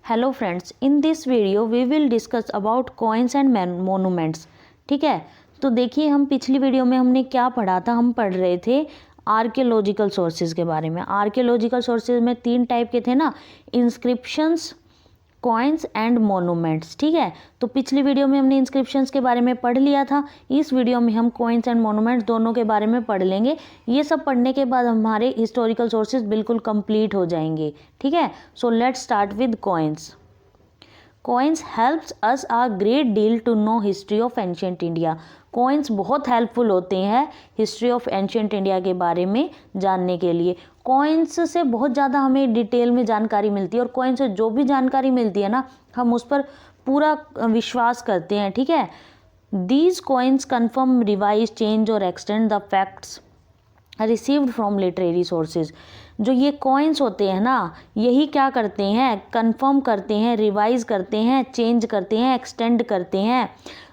Hello friends, in this video we will discuss about coins and monuments. ठीक है, तो देखिए हम पिछली वीडियो में हमने क्या पढ़ा था। हम पढ़ रहे थे आर्कियोलॉजिकल सोर्सेज के बारे में। आर्कियोलॉजिकल सोर्सेज में 3 टाइप के थे ना, इंस्क्रिप्शंस, कॉइन्स एंड मोनूमेंट्स। ठीक है, तो पिछली वीडियो में हमने इंस्क्रिप्शंस के बारे में पढ़ लिया था। इस वीडियो में हम कॉइन्स एंड मोनूमेंट्स दोनों के बारे में पढ़ लेंगे। ये सब पढ़ने के बाद हमारे हिस्टोरिकल सोर्सेज बिल्कुल कंप्लीट हो जाएंगे। ठीक है, so let's start with coins. Coins helps us a great deal to know history of ancient India. कॉइन्स बहुत हेल्पफुल होते हैं हिस्ट्री ऑफ एंशिएंट इंडिया के बारे में जानने के लिए। कॉइन्स से बहुत ज़्यादा हमें डिटेल में जानकारी मिलती है, और कॉइन्स से जो भी जानकारी मिलती है ना, हम उस पर पूरा विश्वास करते हैं। ठीक है, these coins confirm, revise, change और extend the facts received from literary sources. जो ये कॉइन्स होते हैं ना, यही क्या करते हैं, कंफर्म करते हैं, रिवाइज करते हैं, चेंज करते हैं, एक्सटेंड करते हैं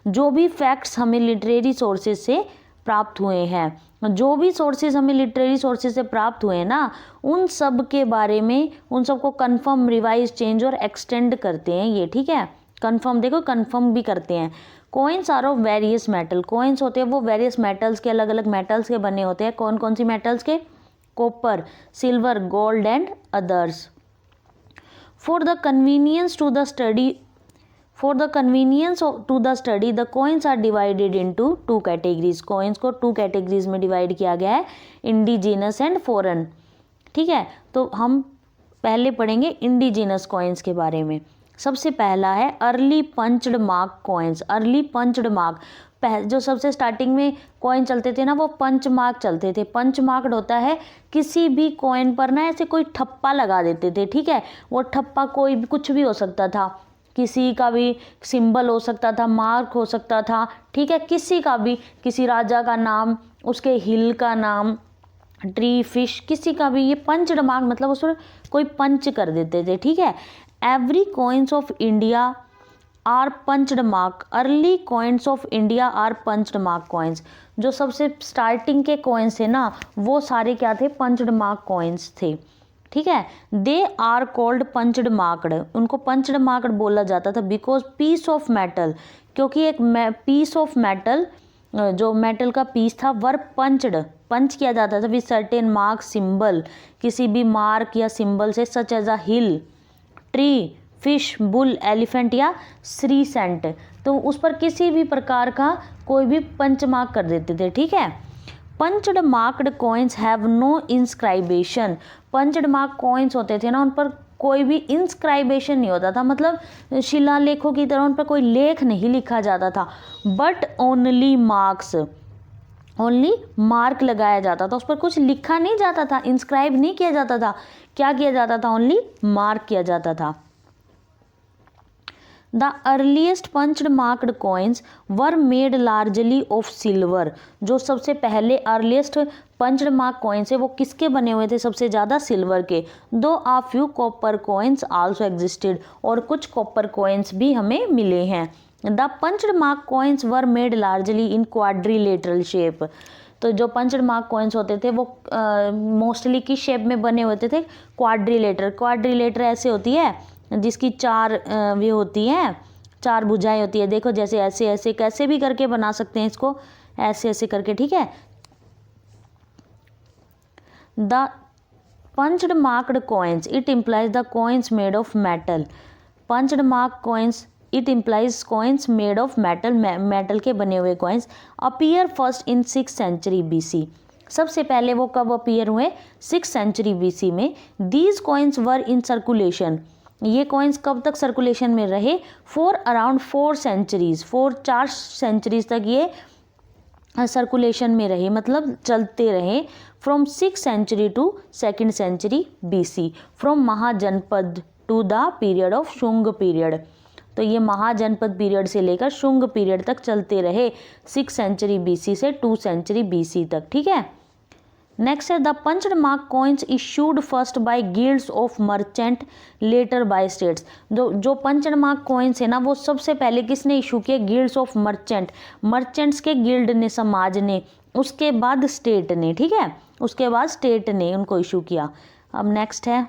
जो भी फैक्ट्स हमें लिटरेरी सोर्सेज से प्राप्त हुए हैं। जो भी सोर्सेज हमें लिटरेरी सोर्सेज से प्राप्त हुए हैं ना, उन सब के बारे में, उन सबको कंफर्म, रिवाइज, चेंज और एक्सटेंड करते हैं ये। ठीक है, कंफर्म, देखो कंफर्म भी करते हैं। Coins are of various metal. कॉइन्स होते हैं वो वेरियस मेटल्स के, अलग अलग मेटल्स के बने होते हैं। कौन कौन सी मेटल्स के? Copper, silver, gold and others. For the convenience to the study the coins are divided into 2 categories. Coins को 2 कैटेगरीज में डिवाइड किया गया है, इंडिजिनस एंड फॉरेन। ठीक है, तो हम पहले पढ़ेंगे इंडिजिनस कॉइन्स के बारे में। सबसे पहला है early punched mark coins. Early punched mark, जो सबसे स्टार्टिंग में कॉइन चलते थे ना, वो पंच मार्क चलते थे। पंच मार्क्ड होता है किसी भी कॉइन पर ना ऐसे कोई ठप्पा लगा देते थे। ठीक है, वो ठप्पा कोई भी, कुछ भी हो सकता था, किसी का भी सिंबल हो सकता था, मार्क हो सकता था। ठीक है, किसी का भी, किसी राजा का नाम, उसके हिल का नाम, ट्री, फिश, किसी का भी। ये पंच्ड मार्क मतलब उस पर कोई पंच कर देते थे। ठीक है, every coins of India are punched mark. Early coins of India are punched mark coins. जो सबसे स्टार्टिंग के कॉइन्स थे ना, वो सारे क्या थे? पंच्ड मार्क कॉइन्स थे। ठीक है, they are called punched marked. उनको पंच्ड मार्क्ड बोला जाता था बिकॉज पीस ऑफ मेटल, क्योंकि एक पीस ऑफ मेटल, जो मेटल का पीस था, वर पंच्ड, पंच किया जाता था विद सर्टेन मार्क, सिंबल, किसी भी मार्क या सिंबल से, such as a hill, tree, fish, bull, elephant या श्रीसेंट। तो उस पर किसी भी प्रकार का कोई भी पंच मार्क कर देते थे। ठीक है, punched marked coins have no inscription. Punched mark coins होते थे ना, उन पर कोई भी इंस्क्राइबेशन नहीं होता था, मतलब शिलालेखों की तरह उन पर कोई लेख नहीं लिखा जाता था। But only marks, only mark लगाया जाता था, उस पर कुछ लिखा नहीं जाता था, इंस्क्राइब नहीं किया जाता था। क्या किया जाता था? ओनली मार्क किया जाता था। The earliest punched marked coins were made largely of silver. जो सबसे पहले अर्लीस्ट पंच्ड मार्क कॉइन्स है, वो किसके बने हुए थे? सबसे ज़्यादा सिल्वर के। दो आ few copper coins also existed, और कुछ कॉपर कॉइन्स भी हमें मिले हैं। The punched mark coins were made largely in quadrilateral shape. तो जो पंच्ड मार्क कॉइन्स होते थे वो मोस्टली किस शेप में बने होते थे? क्वाड्रिलेटर। क्वाड्रिलेटर ऐसे होती है जिसकी 4 वे होती हैं, 4 भुजाएं होती है। देखो, जैसे ऐसे ऐसे कैसे भी करके बना सकते हैं इसको, ऐसे ऐसे करके। ठीक है, the punched marked coins it implies the coins made of metal. Punched mark coins it implies coins made of metal, metal के बने हुए coins. Appear first in 6th century BC। सबसे पहले वो कब अपीयर हुए? 6th century BC में। These coins were in circulation. ये कॉइन्स कब तक सर्कुलेशन में रहे? फॉर अराउंड 4 centuries, 4 सेंचुरीज तक ये सर्कुलेशन में रहे, मतलब चलते रहे। From 6th century to 2nd century BC, from Mahajanapada to the period of Shunga period. तो ये महाजनपद पीरियड से लेकर शुंग पीरियड तक चलते रहे, 6th century BC से 2nd century BC तक। ठीक है, नेक्स्ट है the punched mark coins issued first by guilds of merchant, later by states. जो पंच्ड मार्क कॉइन्स है ना, वो सबसे पहले किसने इशू किए? गिल्ड्स ऑफ मर्चेंट, मर्चेंट्स के गिल्ड ने, समाज ने, उसके बाद स्टेट ने। ठीक है, उसके बाद स्टेट ने उनको इशू किया। अब नेक्स्ट है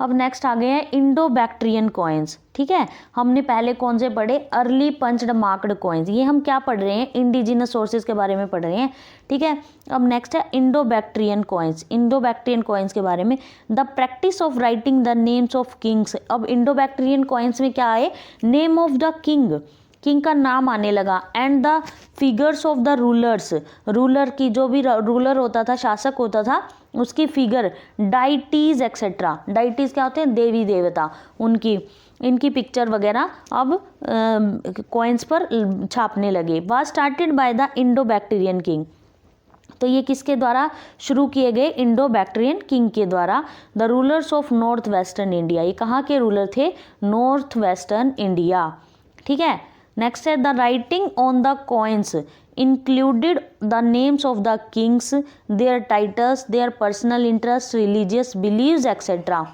अब नेक्स्ट आ गए हैं इंडो बैक्ट्रियन कॉइन्स। ठीक है, हमने पहले कौन से पढ़े, अर्ली पंच्ड मार्क्ड कॉइन्स। ये हम क्या पढ़ रहे हैं, इंडिजिनस सोर्सेज के बारे में पढ़ रहे हैं। ठीक है, अब नेक्स्ट है Indo Bactrian coins. Indo Bactrian coins के बारे में, the practice of writing the names of Kings. अब इंडो बैक्ट्रियन कॉइन्स में क्या आए, name of the king, king का नाम आने लगा, and the figures of the rulers, ruler की, जो भी रूलर होता था, शासक होता था, उसकी फिगर, डाइटीज एक्सेट्रा। डाइटीज क्या होते हैं, देवी देवता, उनकी, इनकी पिक्चर वगैरह अब कॉइन्स पर छापने लगे। Was started by the Indo Bactrian king. तो ये किसके द्वारा शुरू किए गए, इंडो बैक्ट्रियन किंग के द्वारा। The rulers of north western India, ये कहाँ के रूलर थे, नॉर्थ वेस्टर्न इंडिया। ठीक है, नेक्स्ट है the writing on the coins included the names of the kings, their titles, their personal interest, religious beliefs etcetera.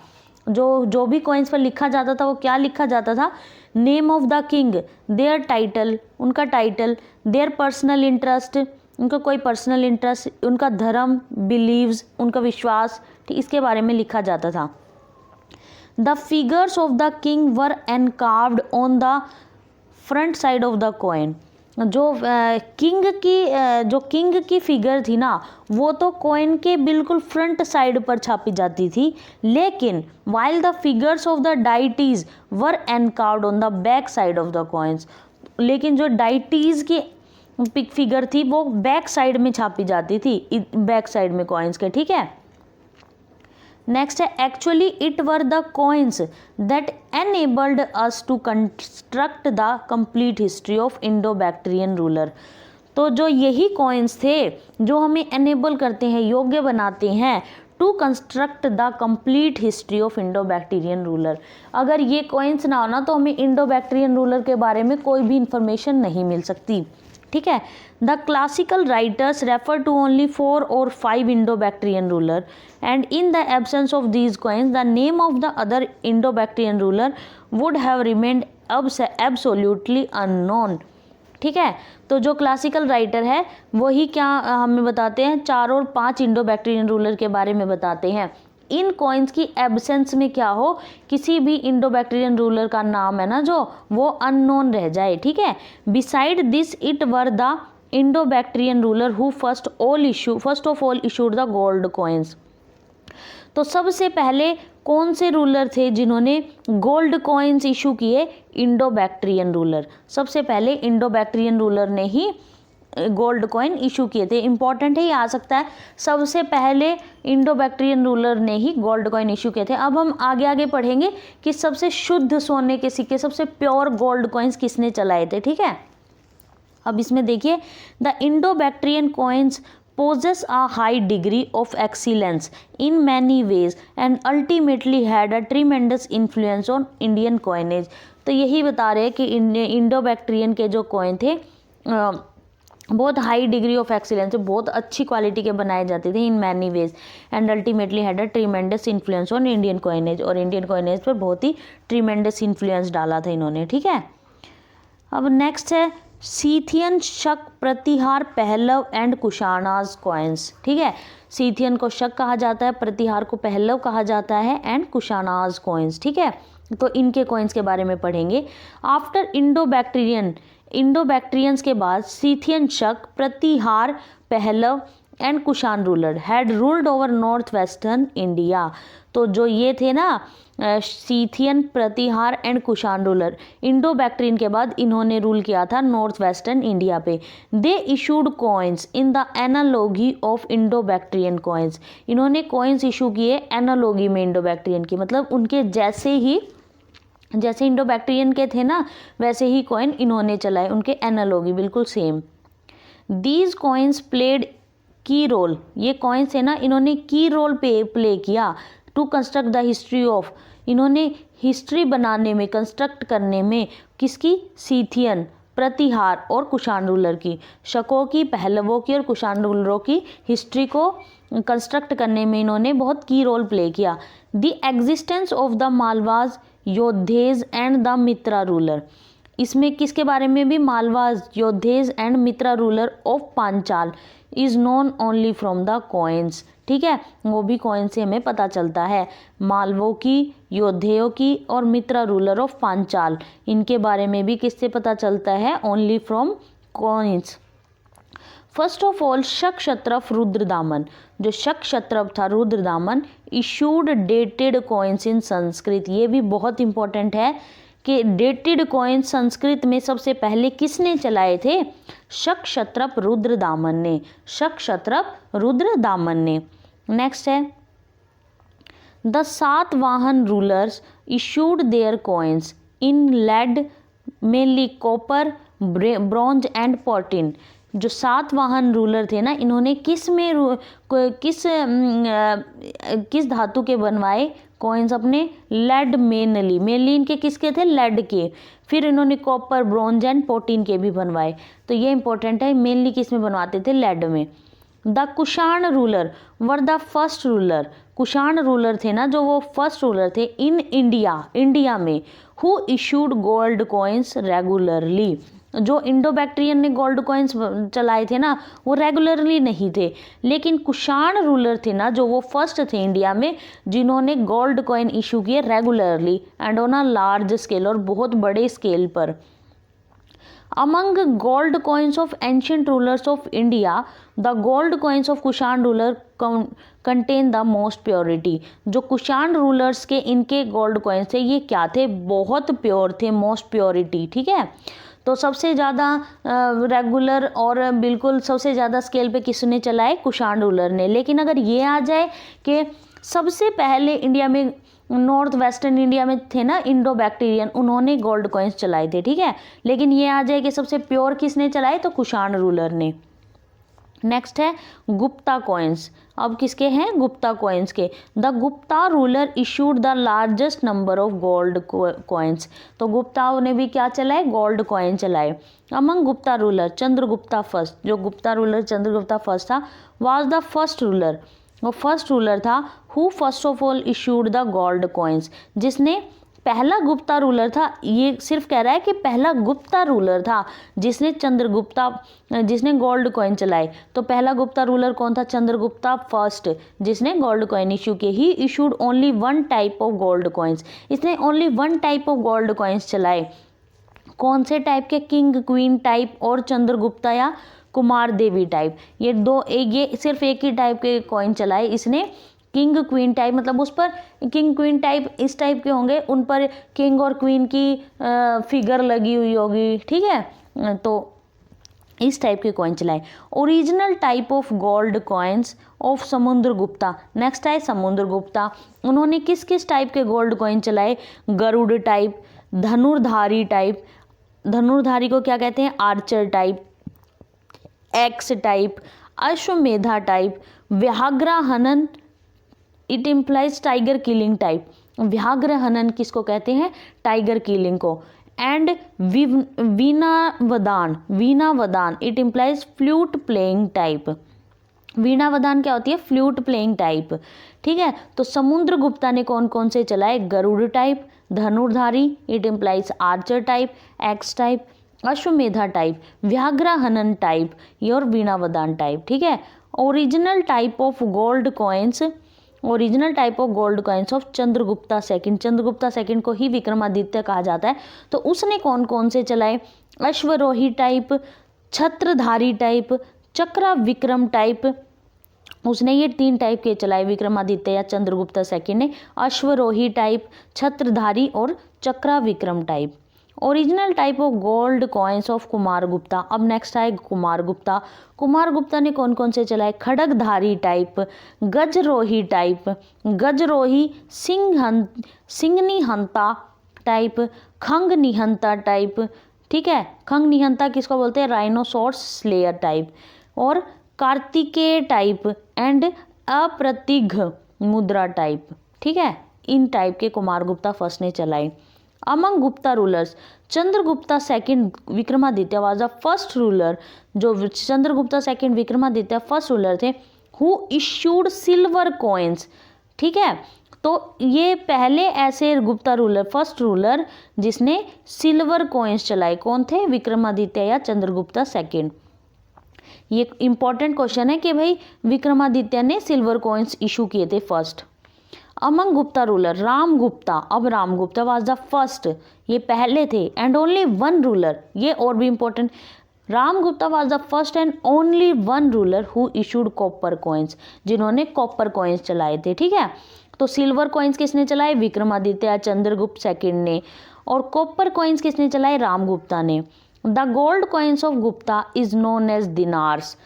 जो भी कॉइन्स पर लिखा जाता था वो क्या लिखा जाता था, name of the king, their title, उनका टाइटल, देयर पर्सनल इंटरेस्ट, उनका कोई पर्सनल इंटरेस्ट, उनका धर्म, बिलीव्स, उनका विश्वास, ठीक, इसके बारे में लिखा जाता था। The figures of the king were engraved on the front side of the coin. जो किंग की फिगर थी ना, वो तो कॉइन के बिल्कुल फ्रंट साइड पर छापी जाती थी, लेकिन while the figures of the deities were engraved on the back side of the coins. लेकिन जो डाइटीज की फिगर थी वो बैक साइड में छापी जाती थी, बैक साइड में कॉइन्स के। ठीक है, नेक्स्ट है actually it were the coins that enabled us to construct the complete history of Indo Bactrian ruler. तो जो यही कॉइन्स थे जो हमें एनेबल करते हैं, योग्य बनाते हैं to construct the complete history of Indo Bactrian ruler. अगर ये कॉइन्स ना होना तो हमें इंडो बैक्टीरियन रूलर के बारे में कोई भी इंफॉर्मेशन नहीं मिल सकती। ठीक है, the classical writers refer to only 4 or 5 Indo Bactrian ruler, and in the absence of these coins the name of the other Indo Bactrian ruler would have remained absolutely unknown. ठीक है, तो जो classical writer है वही क्या हमें बताते हैं, 4 और 5 इंडो बैक्टीरियन रूलर के बारे में बताते हैं। इन कॉइन्स की एब्सेंस में क्या हो, किसी भी इंडो बैक्टीरियन रूलर का नाम है ना जो, वो अननोन रह जाए। ठीक है, beside this it were the Indo Bactrian ruler who first of all issued the gold coins. तो सबसे पहले कौन से रूलर थे जिन्होंने गोल्ड कॉइन्स इशू किए, इंडो बैक्टीरियन रूलर। सबसे पहले इंडो बैक्टीरियन रूलर ने ही गोल्ड कॉइन इशू किए थे। इंपॉर्टेंट है, ये आ सकता है, सबसे पहले इंडो बैक्टीरियन रूलर ने ही गोल्ड कॉइन इशू किए थे। अब हम आगे आगे पढ़ेंगे कि सबसे शुद्ध सोने के सिक्के, सबसे प्योर गोल्ड कॉइन्स किसने चलाए थे। ठीक है, अब इसमें देखिए, the Indo Bactrian coins possess a high degree of excellence in many ways and ultimately had a tremendous influence on Indian coinage। तो यही बता रहे हैं कि इंडो बैक्टीरियन के जो कॉइन थे बहुत हाई डिग्री ऑफ एक्सीलेंस, बहुत अच्छी क्वालिटी के बनाए जाते थे, in many ways, and ultimately had a tremendous influence on Indian coinage, और इंडियन कॉइनेज पर बहुत ही ट्रीमेंडस इन्फ्लुएंस डाला था इन्होंने। ठीक है, अब नेक्स्ट है Scythian, Shaka, Pratihara, Pahlava and Kushanas coins. ठीक है, सीथियन को शक कहा जाता है, प्रतिहार को पहलव कहा जाता है, एंड कुशानाज कॉइन्स। ठीक है, तो इनके कॉइन्स के बारे में पढ़ेंगे। आफ्टर इंडो बैक्टीरियंस के बाद Scythian, Shaka, Pratihara, Pahlava and Kushan ruler had ruled over north western India. तो जो ये थे ना Scythian, Pratihara and Kushan ruler, Indo Bactrian के बाद इन्होंने रूल किया था नॉर्थ वेस्टर्न इंडिया पे। They issued coins in the analogy of Indo Bactrian coins. इन्होंने कॉइन्स इशू किए एनालॉगी में इंडो बैक्टीरियन की, मतलब उनके जैसे ही, जैसे इंडो बैक्टीरियन के थे ना वैसे ही कॉइन इन्होंने चलाए, उनके एनालॉगी बिल्कुल same. These coins played key role, ये कॉइन्स है ना इन्होंने की रोल प्ले किया to construct the history of, इन्होंने हिस्ट्री बनाने में, कंस्ट्रक्ट करने में, किसकी, सीथियन, प्रतिहार और कुशान रूलर की, शकों की, पहलवों की और कुशान रूलरों की हिस्ट्री को कंस्ट्रक्ट करने में इन्होंने बहुत की रोल प्ले किया। The existence of the Malavas, Yaudheyas and the Mitra ruler, इसमें किसके बारे में भी, Malavas, Yaudheyas and Mitra ruler of Panchala, is known only from the coins, ठीक है, वो भी कॉइन से हमें पता चलता है। मालवों की, योद्धेयों की और मित्रा रूलर ऑफ पांचाल, इनके बारे में भी किससे पता चलता है, only from coins. First of all शक क्षत्रप रुद्रदामन, जो शक क्षत्रप था Rudradaman, issued dated coins in Sanskrit. ये भी बहुत इंपॉर्टेंट है कि डेटेड कॉइन संस्कृत में सबसे पहले किसने चलाए थे, शक क्षत्रप रुद्रदामन ने, शक क्षत्रप रुद्रदामन ने। नेक्स्ट है the Satavahana rulers issued their coins in lead mainly copper bronze and potin. जो सातवाहन रूलर थे ना, इन्होंने किस धातु के बनवाए कॉइन्स अपने, लेड मेनली, मेनली इनके किसके थे, लेड के, फिर इन्होंने कॉपर ब्रॉन्ज एंड पॉटिन के भी बनवाए। तो ये इंपॉर्टेंट है, मेनली किस में बनवाते थे, लेड में। The Kushan ruler were the first ruler, Kushan ruler थे ना जो, वो फर्स्ट रूलर थे इन इंडिया, इंडिया में, who issued gold coins regularly. जो इंडो बैक्ट्रियन ने गोल्ड कॉइन्स चलाए थे ना, वो रेगुलरली नहीं थे, लेकिन कुषाण रूलर थे ना जो, वो फर्स्ट थे इंडिया में जिन्होंने गोल्ड कॉइन इशू किए regularly and on a large scale, और बहुत बड़े स्केल पर। Among gold coins of ancient rulers of India the gold coins of Kushan ruler contain the most purity. जो कुषाण रूलर्स के इनके गोल्ड कॉइन्स थे, ये क्या थे, बहुत प्योर थे, मोस्ट प्योरिटी, ठीक है। तो सबसे ज़्यादा रेगुलर और बिल्कुल सबसे ज़्यादा स्केल पे किसने चलाए, कुषाण रूलर ने। लेकिन अगर ये आ जाए कि सबसे पहले इंडिया में, नॉर्थ वेस्टर्न इंडिया में थे ना इंडो बैक्टीरियन, उन्होंने गोल्ड कॉइन्स चलाए थे, ठीक है, लेकिन ये आ जाए कि सबसे प्योर किसने चलाए, तो कुषाण रूलर ने। नेक्स्ट है गुप्ता कॉइन्स। अब किसके हैं, गुप्ता कॉइन्स के। The Gupta ruler issued the largest number of gold coins. तो गुप्ताओं ने भी क्या चलाए, गोल्ड कॉइन चलाए। Among Gupta ruler Chandragupta first, जो गुप्ता रूलर चंद्रगुप्ता फर्स्ट था, वाज द फर्स्ट रूलर, वो फर्स्ट रूलर था, who first of all issued the gold coins, जिसने, पहला गुप्ता रूलर था, ये सिर्फ कह रहा है कि पहला गुप्ता रूलर था जिसने जिसने गोल्ड कॉइन चलाए। तो पहला गुप्ता रूलर कौन था, चंद्रगुप्ता फर्स्ट, जिसने गोल्ड कॉइन इशू किए। He issued only one type of gold coins, इसने only one type of gold coins चलाए। कौन से टाइप के, किंग क्वीन टाइप और चंद्रगुप्ता या कुमार देवी टाइप, ये दो, ये सिर्फ एक ही टाइप के कॉइन चलाए इसने। किंग क्वीन टाइप मतलब उस पर, किंग क्वीन टाइप इस टाइप के होंगे, उन पर किंग और क्वीन की फिगर लगी हुई होगी, ठीक है, तो इस टाइप के कॉइन चलाए। Original type of gold coins of Samudragupta. Next है समुद्रगुप्ता, उन्होंने किस किस टाइप के गोल्ड कॉइन चलाए, गरुड़ टाइप, धनुर्धारी टाइप, धनुर्धारी को क्या कहते हैं, archer type, axe type, Ashvamedha type, व्याघ्र हनन, it implies tiger killing type. व्याघ्र हनन किसको कहते हैं, टाइगर किलिंग को। एंड वीणावदान, वीणावदान it implies flute playing type. वीणावदान क्या होती है, फ्लूट प्लेइंग टाइप, ठीक है। तो समुद्रगुप्ता ने कौन कौन से चलाए, गरुड़ टाइप, धनुर्धारी it implies archer type, axe type, Ashvamedha type, व्याघ्र हनन टाइप, और वीणावदान टाइप, ठीक है। Original type of gold coins, original type of gold coins of Chandragupta second, Chandragupta second को ही विक्रमादित्य कहा जाता है। तो उसने कौन कौन से चलाए, अश्वरोही टाइप, छत्रधारी टाइप, चक्रा विक्रम टाइप, उसने ये 3 टाइप के चलाए विक्रमादित्य या चंद्रगुप्ता सेकंड ने, अश्वरोही टाइप, छत्रधारी और Chakra Vikram type. Original type of gold coins of Kumaragupta. अब नेक्स्ट आए कुमारगुप्ता। कुमारगुप्ता ने कौन कौन से चलाए, खड़गधारी टाइप, गजरोही टाइप, गजरोही सिंह निहंता टाइप, खंग निहंता टाइप, ठीक है। खंग निहंता किसको बोलते हैं, राइनोसोर्स स्लेयर टाइप, और कार्तिकेय टाइप एंड अप्रतिघ मुद्रा टाइप, ठीक है। इन टाइप के कुमारगुप्ता फर्स्ट ने चलाए। Among Gupta rulers Chandragupta second Vikramaditya was the first ruler, जो Chandragupta second Vikramaditya first ruler थे, हु इशूड सिल्वर कॉइन्स, ठीक है। तो ये पहले ऐसे गुप्ता रूलर, फर्स्ट रूलर जिसने सिल्वर कॉइन्स चलाए, कौन थे, विक्रमादित्य या चंद्रगुप्ता सेकंड। ये इंपॉर्टेंट क्वेश्चन है कि भाई विक्रमादित्य ने सिल्वर कॉइन्स इशू किए थे first. Among Gupta ruler, Ram Gupta, अब Ram Gupta was the first, ये पहले थे, एंड ओनली वन रूलर, ये और भी important, Ram Gupta was the first and only one ruler who issued copper coins, जिन्होंने कॉपर कॉइन्स चलाए थे। ठीक है, तो सिल्वर कॉइन्स किसने चलाए? विक्रमादित्य चंद्रगुप्त सेकंड ने, और कॉपर कॉइन्स किसने चलाए? राम गुप्ता ने। The gold coins of Gupta is known as dinars,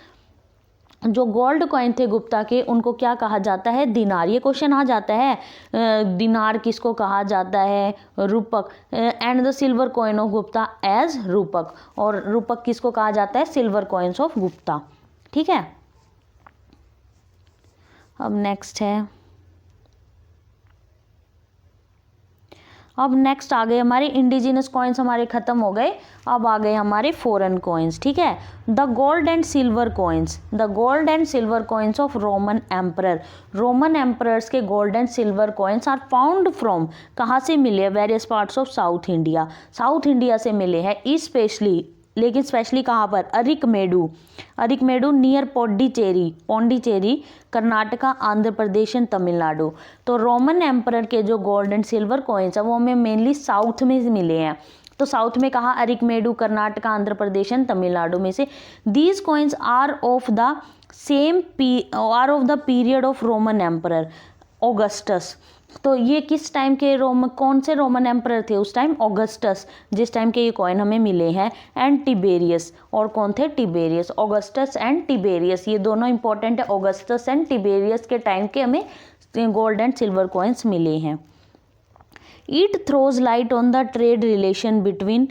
जो गोल्ड कॉइन थे गुप्ता के उनको क्या कहा जाता है? दिनार। ये क्वेश्चन आ जाता है, दिनार किसको कहा जाता है? Rupaka. And the silver coin of Gupta as rupaka, और रूपक किसको कहा जाता है? Silver coins of Gupta. ठीक है, अब नेक्स्ट है, अब नेक्स्ट आ गए हमारे इंडिजिनस कॉइन्स, हमारे खत्म हो गए, अब आ गए हमारे फॉरेन कॉइन्स। ठीक है, the gold and silver coins, the gold and silver coins of Roman emperor, Roman emperors के gold and silver coins are found from, कहाँ से मिले? Various parts of south India, south India से मिले हैं, specially, लेकिन स्पेशली कहाँ पर? Arikamedu, Arikamedu near Pondicherry, Pondicherry Karnataka, Andhra Pradesh and Tamil Nadu. तो रोमन एम्परर के जो गोल्ड एंड सिल्वर कॉइन्स है वो हमें मेनली साउथ में मिले हैं। तो साउथ में कहा? अरिकमेडू, कर्नाटका, आंध्र प्रदेश एंड तमिलनाडु में से। These coins are of the period of Roman emperor Augustus. तो ये किस टाइम के कौन से रोमन एम्परर थे उस टाइम? ऑगस्टस, जिस टाइम के ये कॉइन हमें मिले हैं, एंड टिबेरियस, और कौन थे? टिबेरियस, ऑगस्टस एंड टिबेरियस, ये दोनों इंपॉर्टेंट है। ऑगस्टस एंड टिबेरियस के टाइम के हमें गोल्ड एंड सिल्वर कॉइन्स मिले हैं। It throws light on the trade relation between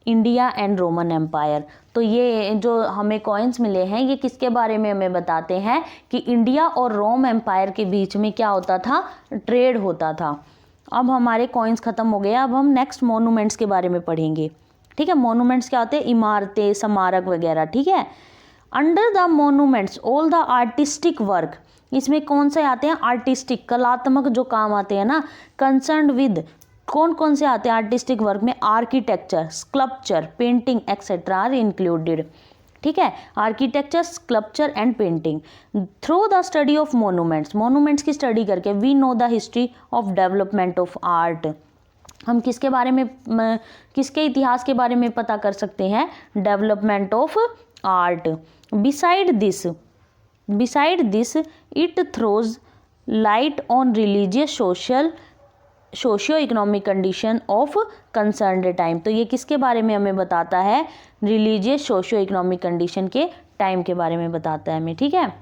India and Roman empire. तो ये जो हमें कॉइन्स मिले हैं ये किसके बारे में हमें बताते हैं? कि इंडिया और रोम एम्पायर के बीच में क्या होता था? ट्रेड होता था। अब हमारे कॉइन्स खत्म हो गए, अब हम नेक्स्ट मोनूमेंट्स के बारे में पढ़ेंगे। ठीक है, मोनूमेंट्स क्या होते हैं? इमारतें, स्मारक वगैरह। ठीक है, under the monuments all the artistic work, इसमें कौन से आते हैं? आर्टिस्टिक, कलात्मक जो काम आते हैं ना, कंसर्न विद, कौन कौन से आते हैं आर्टिस्टिक वर्क में? Architecture, sculpture, painting etcetera are included. ठीक है, architecture, sculpture and painting. Through the study of monuments, monuments की स्टडी करके we know the history of development of art, हम किसके बारे में, किसके इतिहास के बारे में पता कर सकते हैं? Development of art. Beside this it throws light on religious, socio economic condition of concerned time. तो ये किसके बारे में हमें बताता है? रिलीजियस, सोशियो इकोनॉमिक कंडीशन के टाइम के बारे में बताता है हमें। ठीक है,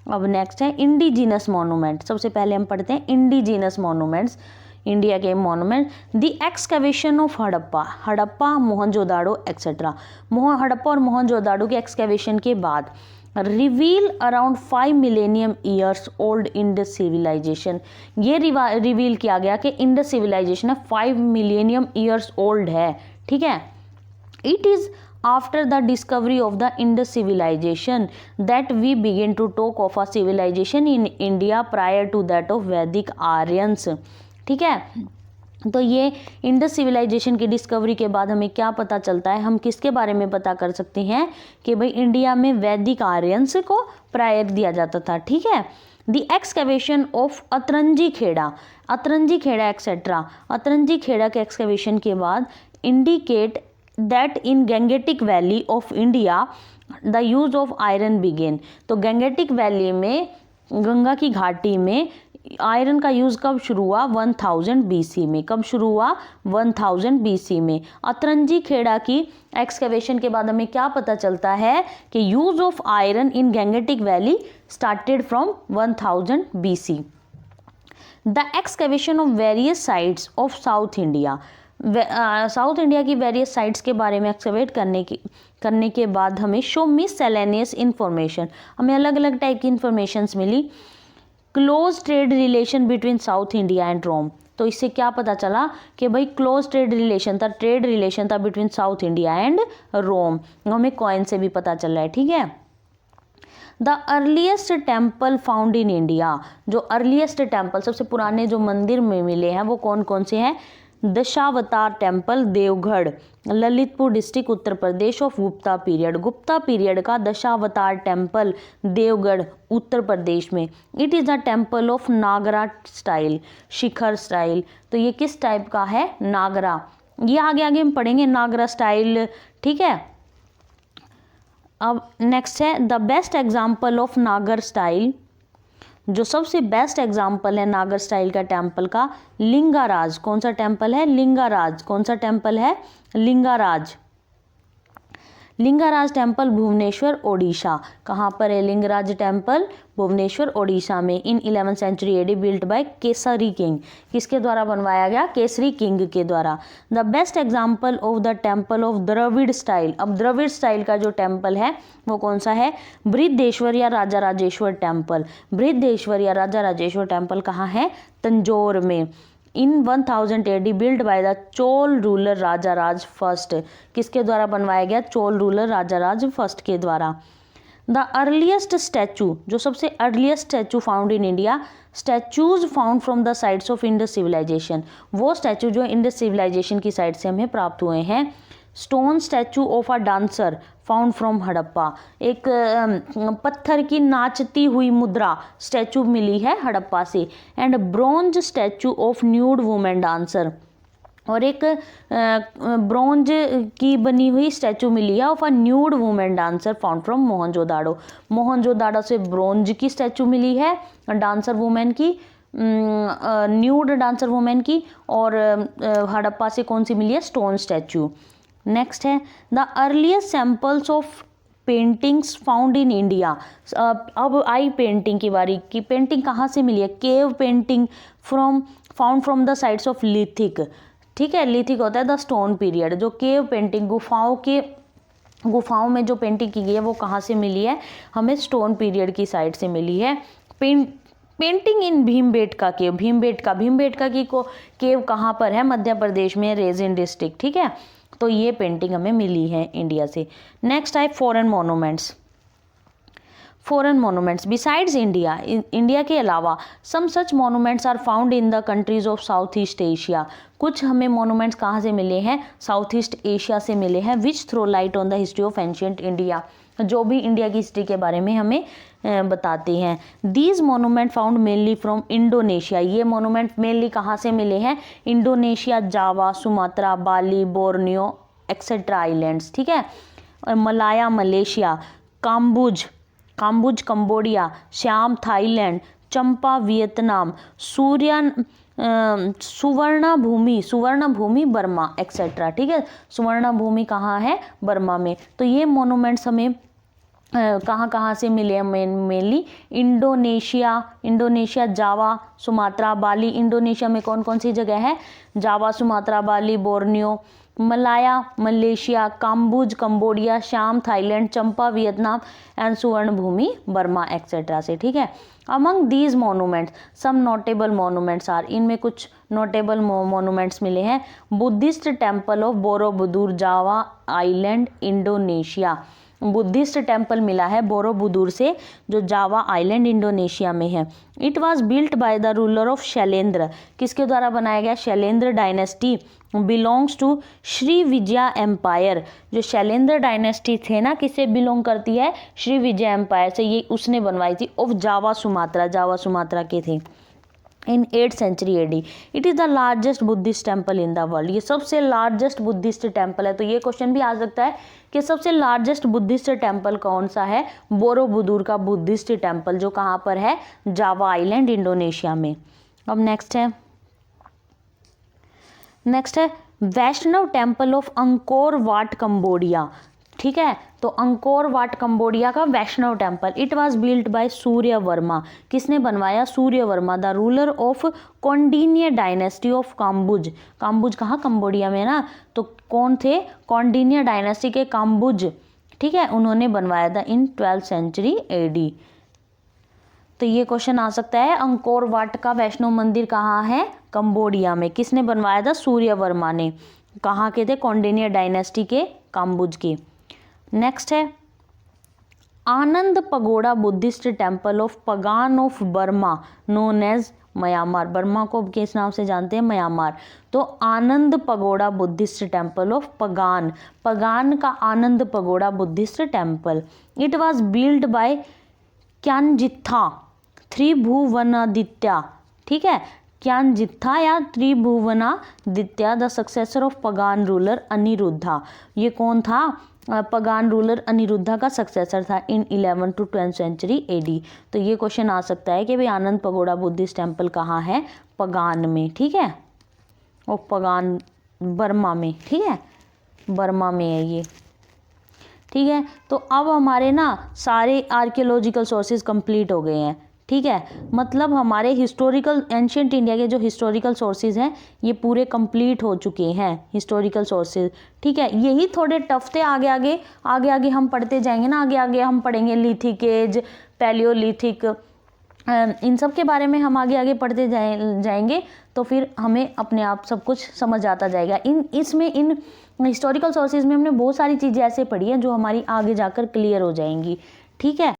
अब नेक्स्ट है इंडिजिनस मोनूमेंट। सबसे पहले हम पढ़ते हैं इंडिजिनस मोनूमेंट्स, इंडिया के monument. The excavation of Harappa, Mohenjodaro etcetera. Harappa और मोहनजोदाड़ो के एक्सकवेशन के बाद reveal around 5 millennium years old Indus civilisation, ये रिवील किया गया कि इंडस सिविलाइजेशन है 5 मिलेनियम ईयर्स ओल्ड है। ठीक है, it is after the discovery of the Indus civilisation that we begin to talk of a civilisation in India prior to that of Vedic Aryans. ठीक है, तो ये इंडस सिविलाइजेशन की discovery के बाद हमें क्या पता चलता है? हम किसके बारे में पता कर सकते हैं? कि भाई इंडिया में वैदिक आर्यंस को प्रायर दिया जाता था। ठीक है, the excavation of Atranji Khera etcetera, Atranji Khera के एक्सकवेशन के बाद indicate that in Gangetic valley of India the use of iron began. तो गंगेटिक वैली में, गंगा की घाटी में आयरन का यूज़ कब शुरू हुआ? 1000 BC में। कब शुरू हुआ? 1000 BC में। अतरंजी खेड़ा की एक्सकवेशन के बाद हमें क्या पता चलता है? कि use of iron in Gangetic valley started from 1000 BC। The excavation of various sites of south India, south India की वेरियस साइट्स के बारे में एक्सकवेट करने के बाद हमें शो मिससेलेनियस इंफॉर्मेशन, हमें अलग अलग टाइप की इंफॉर्मेशंस मिली। Close trade relation between south India and Rome, तो इससे क्या पता चला? कि भाई क्लोज ट्रेड रिलेशन था between south India and Rome, हमें कॉइन से भी पता चल रहा है। ठीक है, the earliest temple found in India, जो अर्लीस्ट टेम्पल, सबसे पुराने जो मंदिर में मिले हैं वो कौन कौन से हैं? Dashavatara temple Deogarh, Lalitpur district Uttar Pradesh of Gupta period. गुप्ता पीरियड का दशावतार टेम्पल देवगढ़ उत्तर प्रदेश में। It is a temple of Nagara style, shikhara style. तो ये किस टाइप का है? नागरा। ये आगे आगे हम पढ़ेंगे नागरा स्टाइल, ठीक है। अब नेक्स्ट है द बेस्ट एग्जाम्पल ऑफ नागर स्टाइल। जो सबसे बेस्ट एग्जाम्पल है नागर स्टाइल का टेम्पल का, लिंगाराज। कौन सा टेम्पल है? लिंगाराज। कौन सा टेम्पल है? लिंगाराज। लिंगाराज टेम्पल भुवनेश्वर ओडिशा। कहाँ पर है लिंगाराज टेम्पल? भुवनेश्वर ओडिशा में। In 11th century AD built by Kesari king. किसके द्वारा बनवाया गया? केसरी किंग के द्वारा। The best example of the temple of Dravida style. अब द्रविड़ स्टाइल का जो टेम्पल है वो कौन सा है? बृहदेश्वर या राजा राजेश्वर टेम्पल। बृहदेश्वर या राजा राजेश्वर टेम्पल कहाँ है? तंजौर में। In 1000 AD build by the Chola ruler Raja Raja first. किसके द्वारा बनवाया गया? चोल रूलर राजा राज फर्स्ट के द्वारा। द अर्लीस्ट स्टैचू, जो सबसे earliest statue found in India, statues found from the sites of Indus civilisation. वो स्टैचू जो इंडस सिविलाइजेशन की साइड से हमें प्राप्त हुए हैं। Stone statue of a dancer found from Harappa. एक पत्थर की नाचती हुई मुद्रा स्टैचू मिली है हड़प्पा से। And bronze statue of nude women dancer. और एक ब्रोंज की बनी हुई स्टैचू मिली है of a nude women dancer found from Mohenjodaro. Mohenjodaro से ब्रोंज की स्टैचू मिली है डांसर वुमेन की, न्यूड डांसर वुमेन की। और हड़प्पा से कौन सी मिली है? Stone statue. नेक्स्ट है the earliest samples of paintings found in India. अब आई पेंटिंग की बारी की। पेंटिंग कहाँ से मिली है? Cave painting found from the sites of lithic. ठीक है, लिथिक होता है द स्टोन पीरियड। जो केव पेंटिंग गुफाओं में जो पेंटिंग की गई है वो कहाँ से मिली है? हमें स्टोन पीरियड की साइड से मिली है। पेंटिंग इन भीमबेटका केव। भीमबेटका की केव कहाँ पर है? मध्य प्रदेश में, रेजिन डिस्ट्रिक्ट। ठीक है, तो ये पेंटिंग हमें मिली है इंडिया से। नेक्स्ट है foreign monuments. Foreign monuments besides India, India के अलावा some such monuments are found in the countries of south east Asia. कुछ हमें मोनूमेंट्स कहाँ से मिले हैं? साउथ ईस्ट एशिया से मिले हैं। Which throw light on the history of ancient India, जो भी इंडिया की हिस्ट्री के बारे में हमें बताते हैं। These monument found mainly from Indonesia. ये मोनूमेंट मेनली कहाँ से मिले हैं? Indonesia, Java, Sumatra, Bali, Borneo etcetera islands. ठीक है, Malaya Malaysia, Kambuj Cambodia, Shyam Thailand, Champa Vietnam, Suvarna Bhumi Burma etcetera. ठीक है, सुवर्ण भूमि कहाँ है? बर्मा में। तो ये मोनूमेंट्स हमें कहाँ से मिले हैं? Mainly Indonesia, Java, Sumatra, Bali. Indonesia में कौन कौन सी जगह है? Java, Sumatra, Bali, Borneo. Malaya Malaysia, Kambuj Cambodia, Shyam Thailand, Champa Vietnam and Suvarna Bhumi Burma etcetera से। ठीक है, among these monuments some notable monuments are. इनमें कुछ नोटेबल मोनूमेंट्स मिले हैं। Buddhist temple of Borobudur, Java island, Indonesia. Buddhist temple मिला है बोरोबुदुर से, जो जावा आइलैंड इंडोनेशिया में है। It was built by the ruler of Shailendra. किसके द्वारा बनाया गया? Shailendra dynasty belongs to Sri Vijaya empire. जो शैलेंद्र डायनेस्टी थे ना, किससे बिलोंग करती है? श्री विजया एम्पायर से। ये उसने बनवाई थी। ऑफ जावा सुमात्रा के थे। In 8th century AD। It is the largest Buddhist temple in the world. ये सबसे लार्जेस्ट बुद्धिस्ट टेम्पल है। तो ये क्वेश्चन भी आ सकता है कि सबसे लार्जेस्ट बुद्धिस्ट टेम्पल कौन सा है? बोरोबुदुर का बुद्धिस्ट टेम्पल, जो कहाँ पर है? जावा आइलैंड इंडोनेशिया में। अब नेक्स्ट है Vaishnava temple of Angkor Wat Cambodia. ठीक है, तो अंकोर वाट कंबोडिया का Vaishnava temple. It was built by Surya Varma. किसने बनवाया? Surya Varma, the ruler of Kaundinya dynasty of Kambuj. Kambuj कहाँ? कंबोडिया में ना। तो कौन थे? कौंडिन्य डायनेस्टी के काम्बुज। ठीक है, उन्होंने बनवाया था इन 12th सेंचुरी AD। तो ये क्वेश्चन आ सकता है, अंकोर वाट का वैष्णव मंदिर कहाँ है? कंबोडिया में। किसने बनवाया था? सूर्य वर्मा ने। कहाँ के थे? कौंडिन्य डायनेस्टी के, काम्बुज के। नेक्स्ट है Ananda pagoda Buddhist temple of Pagan of Burma known as Myanmar, Burma को किस नाम से जानते हैं, म्यांमार। तो Ananda pagoda Buddhist temple of Pagan, Pagan का Ananda pagoda Buddhist temple. It was build by Kyanzittha Tribhuvanaditya, ठीक है, क्यानजित्था या Tribhuvanaditya the successor of Pagan ruler Aniruddha. ये कौन था, पगान रूलर अनिरुद्धा का सक्सेसर था इन 11 to 12 सेंचुरी एडी। तो ये क्वेश्चन आ सकता है कि भाई आनंद पगोड़ा बुद्धिस्ट टेम्पल कहाँ है, पगान में, ठीक है, और पगान बर्मा में, ठीक है, बर्मा में है ये, ठीक है। तो अब हमारे ना सारे आर्कियोलॉजिकल सोर्सेज कंप्लीट हो गए हैं, ठीक है, मतलब हमारे हिस्टोरिकल एंशियंट इंडिया के जो हिस्टोरिकल सोर्सेज हैं ये पूरे कंप्लीट हो चुके हैं, हिस्टोरिकल सोर्सेज, ठीक है। यही थोड़े टफ थे, आगे आगे हम पढ़ते जाएंगे ना, आगे आगे हम पढ़ेंगे लिथिक एज, पैलियोलिथिक, इन सब के बारे में हम आगे पढ़ते जाएंगे, तो फिर हमें अपने आप सब कुछ समझ आता जाएगा। इन हिस्टोरिकल सोर्सेज में हमने बहुत सारी चीज़ें ऐसे पढ़ी हैं जो हमारी आगे जाकर क्लियर हो जाएंगी, ठीक है।